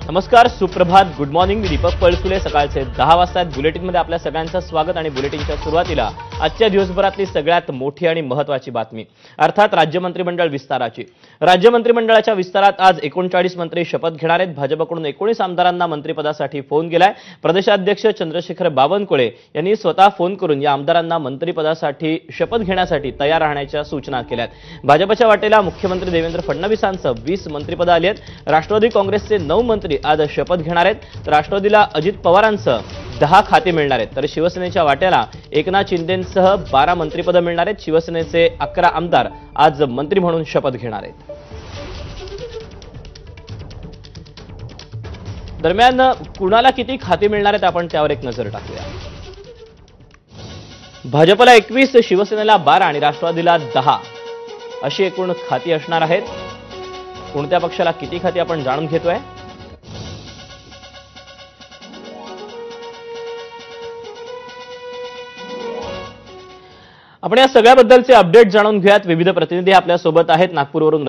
नमस्कार, सुप्रभात, good morning. मी दीपक पळसुले. सकाळचे 10 वाजता बुलेटिनमध्ये आपल्या सगळ्यांचं स्वागत. आणि बुलेटिनच्या सुरुवातीला आजच्या दिवसभरातली सगळ्यात मोठी आणि महत्त्वाची बातमी, अर्थात राज्य मंत्रिमंडळ विस्ताराची. राज्य मंत्रिमंडळाच्या विस्तारात आज 39 मंत्री शपथ घेणार आहेत. भाजपकडून 19 आमदारांना मंत्रिपदासाठी फोन गेलाय. प्रदेशाध्यक्ष चंद्रशेखर बावनकुळे यांनी स्वतः फोन करून या आमदारांना मंत्रिपदासाठी शपथ घेण्यासाठी तयार राहण्याच्या सूचना केल्यात. भाजपच्या वाटेला मुख्यमंत्री देवेंद्र फडणवीसांचं 20 मंत्रिपदं आली आहेत. राष्ट्रवादी काँग्रेसचे 9 मंत्री आज शपथ घेणार आहेत. तर राष्ट्रवादीला अजित पवारांचं 10 खाते मिळणार आहेत. तर शिवसेनेच्या वाट्याला एकनाथ शिंदेंसह 12 मंत्रिपदं मिळणार आहेत. शिवसेनेचे 11 आमदार आज मंत्री म्हणून शपथ घेणार आहेत. दरम्यान कुणाला किती खाते मिळणार आहेत आपण त्यावर एक नजर टाकूया. भाजपला 21, शिवसेनेला 12 आणि राष्ट्रवादीला 10 अशी एकूण खाती असणार आहेत. कोणत्या पक्षाला किती खाती आपण जाणून घेतोय. आपण या सगळ्याबद्दलचे अपडेट जाणून घेऊयात. विविध प्रतिनिधी आपल्या सोबत आहेत. नागपूरवरून